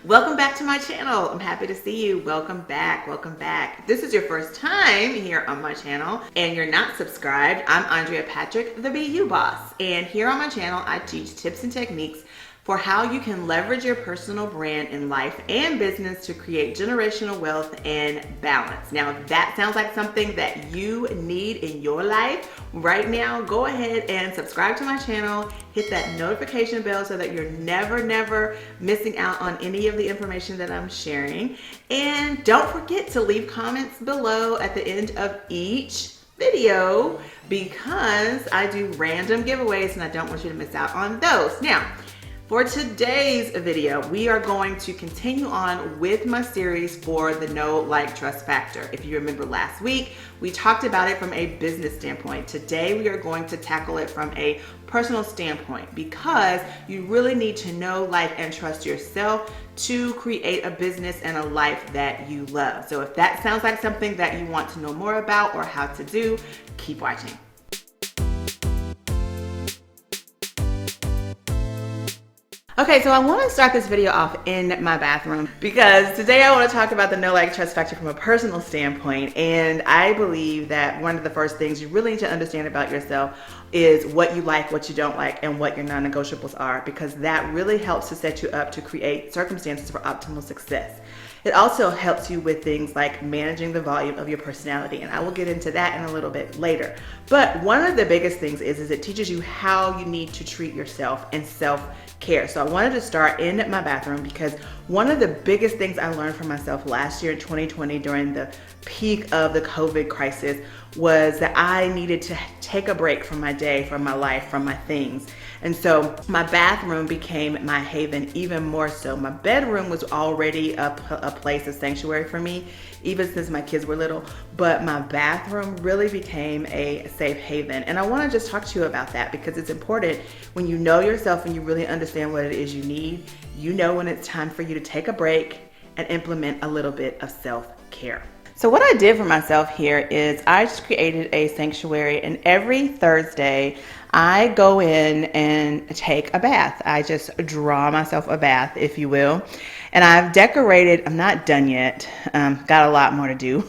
Welcome back to my channel. I'm happy to see you. Welcome back. Welcome back. If this is your first time here on my channel and you're not subscribed, I'm Andrea Patrick, the BU Boss. And here on my channel, I teach tips and techniques for how you can leverage your personal brand in life and business to create generational wealth and balance. Now, if that sounds like something that you need in your life right now, go ahead and subscribe to my channel, hit that notification bell so that you're never missing out on any of the information that I'm sharing. And don't forget to leave comments below at the end of each video because I do random giveaways and I don't want you to miss out on those. Now, for today's video, we are going to continue on with my series for the know, like, trust factor. If you remember last week, we talked about it from a business standpoint. Today, we are going to tackle it from a personal standpoint because you really need to know, like, and trust yourself to create a business and a life that you love. So if that sounds like something that you want to know more about or how to do, keep watching. Okay, so I want to start this video off in my bathroom because today I want to talk about the know, like, trust factor from a personal standpoint. And I believe that one of the first things you really need to understand about yourself is what you like, what you don't like, and what your non-negotiables are, because that really helps to set you up to create circumstances for optimal success. It also helps you with things like managing the volume of your personality, and I will get into that in a little bit later. But one of the biggest things is it teaches you how you need to treat yourself and self-care. So I wanted to start in my bathroom because one of the biggest things I learned from myself last year in 2020 during the peak of the COVID crisis was that I needed to take a break from my day, from my life, from my things. And so my bathroom became my haven even more so. My bedroom was already a place of sanctuary for me, even since my kids were little, but my bathroom really became a safe haven. And I want to just talk to you about that because it's important when you know yourself and you really understand what it is you need. You know when it's time for you to take a break and implement a little bit of self-care. So what I did for myself here is I just created a sanctuary, and every Thursday I go in and take a bath. I just draw myself a bath, if you will. And I've decorated, I'm not done yet, got a lot more to do,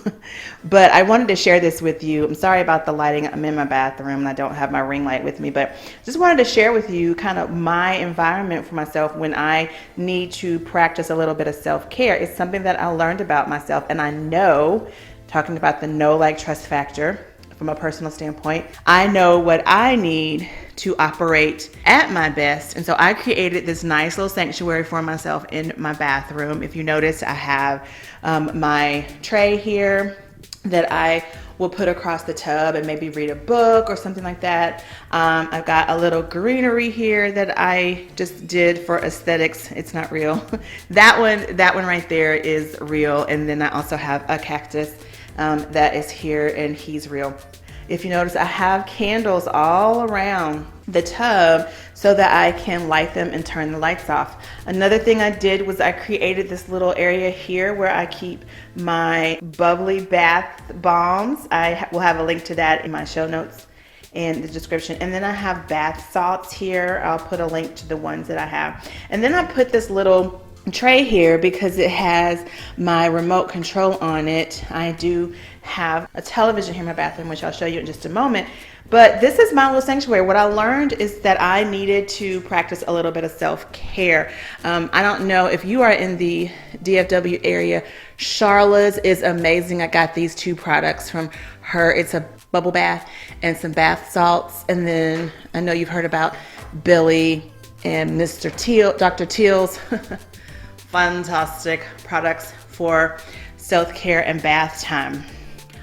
but I wanted to share this with you. I'm sorry about the lighting, I'm in my bathroom and I don't have my ring light with me, but just wanted to share with you kind of my environment for myself when I need to practice a little bit of self-care. It's something that I learned about myself, and I know, talking about the know, like, trust factor, from a personal standpoint, I know what I need to operate at my best. And so I created this nice little sanctuary for myself in my bathroom. If you notice, I have my tray here that I will put across the tub and maybe read a book or something like that. I've got a little greenery here that I just did for aesthetics. It's not real. That one right there is real. And then I also have a cactus that is here, and he's real. If you notice, I have candles all around the tub so that I can light them and turn the lights off. Another thing I did was I created this little area here where I keep my bubbly bath bombs. I will have a link to that in my show notes in the description. And then I have bath salts here. I'll put a link to the ones that I have. And then I put this little tray here because it has my remote control on it. I do have a television here in my bathroom, which I'll show you in just a moment. But this is my little sanctuary. What I learned is that I needed to practice a little bit of self-care. I don't know if you are in the DFW area. Charla's is amazing. I got these two products from her. It's a bubble bath and some bath salts. And then I know you've heard about Billy and Mr. Teal, Dr. Teal's fantastic products for self-care and bath time.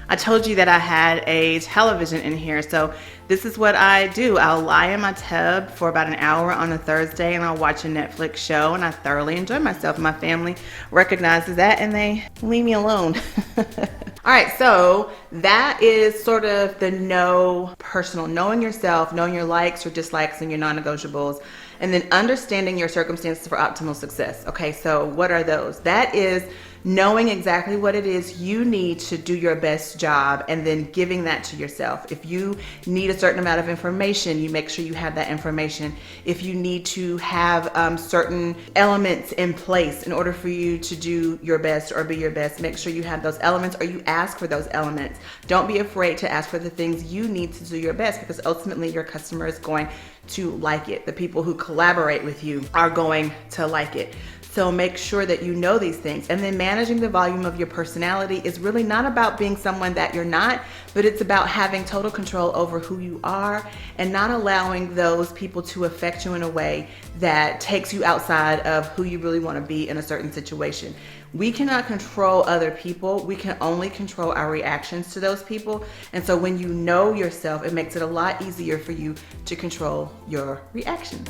I told you that I had a television in here, so this is what I do. I'll lie in my tub for about an hour on a Thursday and I'll watch a Netflix show, and I thoroughly enjoy myself. My family recognizes that and they leave me alone. All right, so that is sort of the know personal, knowing yourself, knowing your likes, your dislikes, and your non-negotiables. And then understanding your circumstances for optimal success. Okay, so what are those? That is knowing exactly what it is you need to do your best job and then giving that to yourself. If you need a certain amount of information, you make sure you have that information. If you need to have certain elements in place in order for you to do your best or be your best, make sure you have those elements, or you ask for those elements. Don't be afraid to ask for the things you need to do your best, because ultimately your customer is going to like it. The people who collaborate with you are going to like it. So make sure that you know these things. And then managing the volume of your personality is really not about being someone that you're not, but it's about having total control over who you are and not allowing those people to affect you in a way that takes you outside of who you really want to be in a certain situation. We cannot control other people. We can only control our reactions to those people. And so when you know yourself, it makes it a lot easier for you to control your reactions.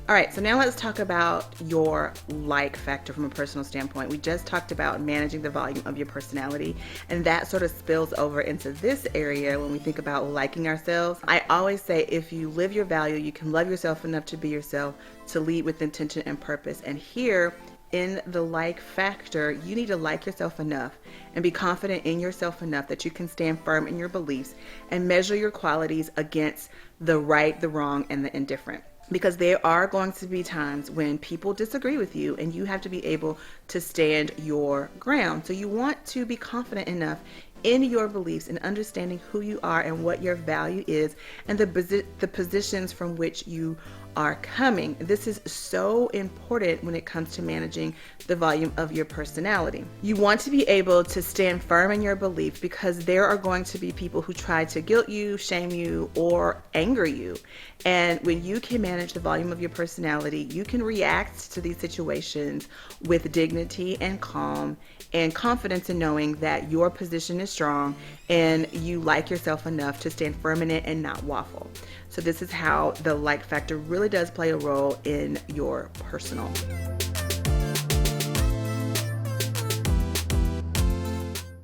All right, so now let's talk about your like factor from a personal standpoint. We just talked about managing the volume of your personality, and that sort of spills over into this area when we think about liking ourselves. I always say if you live your value, you can love yourself enough to be yourself, to lead with intention and purpose. And here in the like factor, you need to like yourself enough and be confident in yourself enough that you can stand firm in your beliefs and measure your qualities against the right, the wrong, and the indifferent. Because there are going to be times when people disagree with you and you have to be able to stand your ground. So you want to be confident enough in your beliefs and understanding who you are and what your value is and the positions from which you are coming. This is so important when it comes to managing the volume of your personality. You want to be able to stand firm in your belief, because there are going to be people who try to guilt you, shame you, or anger you. And when you can manage the volume of your personality, you can react to these situations with dignity and calm and confidence in knowing that your position is strong and you like yourself enough to stand firm in it and not waffle. So this is how the like factor really does play a role in your personal.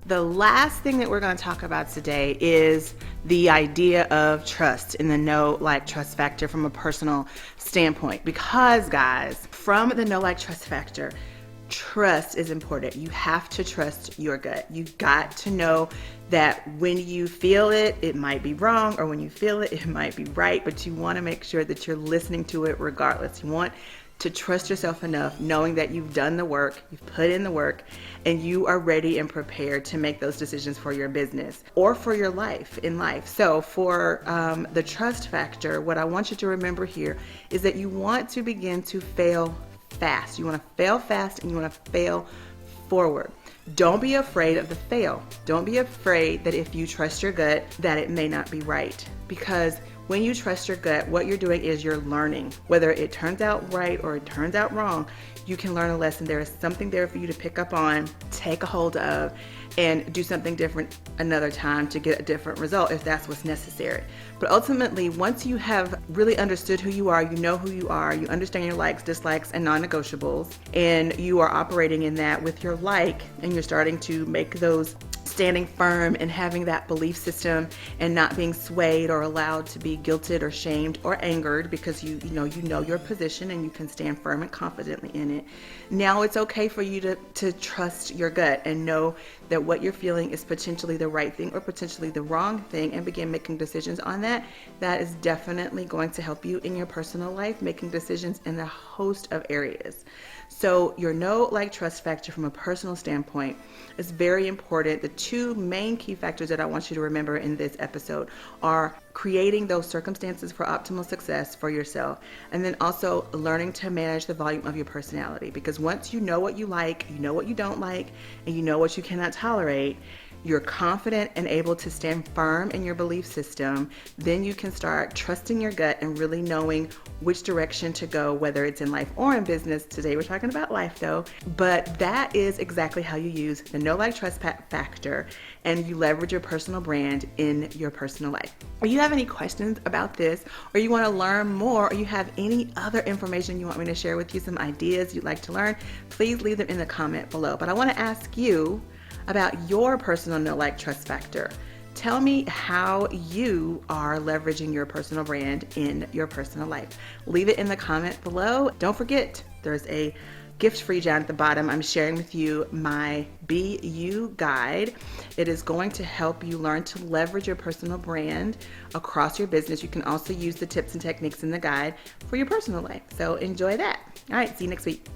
The last thing that we're going to talk about today is the idea of trust in the know, like, trust factor from a personal standpoint. Because, guys, from the know, like, trust factor, trust is important. You have to trust your gut. You've got to know that when you feel it, it might be wrong, or when you feel it, it might be right, but you want to make sure that you're listening to it regardless. You want to trust yourself enough, knowing that you've done the work, you've put in the work, and you are ready and prepared to make those decisions for your business or for your life in life. So for the trust factor, what I want you to remember here is that you want to begin to fail fast. You want to fail fast and you want to fail forward. Don't be afraid of the fail. Don't be afraid that if you trust your gut, that it may not be right. Because when you trust your gut, what you're doing is you're learning. Whether it turns out right or it turns out wrong, you can learn a lesson. There is something there for you to pick up on, take a hold of, and do something different another time to get a different result if that's what's necessary. But ultimately, once you have really understood who you are, you know who you are, you understand your likes, dislikes, and non-negotiables, and you are operating in that with your like, and you're starting to make those standing firm and having that belief system and not being swayed or allowed to be guilted or shamed or angered, because you know your position and you can stand firm and confidently in it. Now it's okay for you to trust your gut and know that what you're feeling is potentially the right thing or potentially the wrong thing, and begin making decisions on that. That is definitely going to help you in your personal life, making decisions in a host of areas. So your know, like, trust factor from a personal standpoint is very important. The two main key factors that I want you to remember in this episode are creating those circumstances for optimal success for yourself, and then also learning to manage the volume of your personality. Because once you know what you like, you know what you don't like, and you know what you cannot tolerate, you're confident and able to stand firm in your belief system, then you can start trusting your gut and really knowing which direction to go, whether it's in life or in business. Today we're talking about life though, but that is exactly how you use the know, like, trust factor, and you leverage your personal brand in your personal life. If you have any questions about this, or you want to learn more, or you have any other information you want me to share with you, some ideas you'd like to learn, please leave them in the comment below. But I want to ask you about your personal know, like, trust factor. Tell me how you are leveraging your personal brand in your personal life. Leave it in the comment below. Don't forget, there's a gift for you down at the bottom. I'm sharing with you my Be You guide. It is going to help you learn to leverage your personal brand across your business. You can also use the tips and techniques in the guide for your personal life. So enjoy that. All right, see you next week.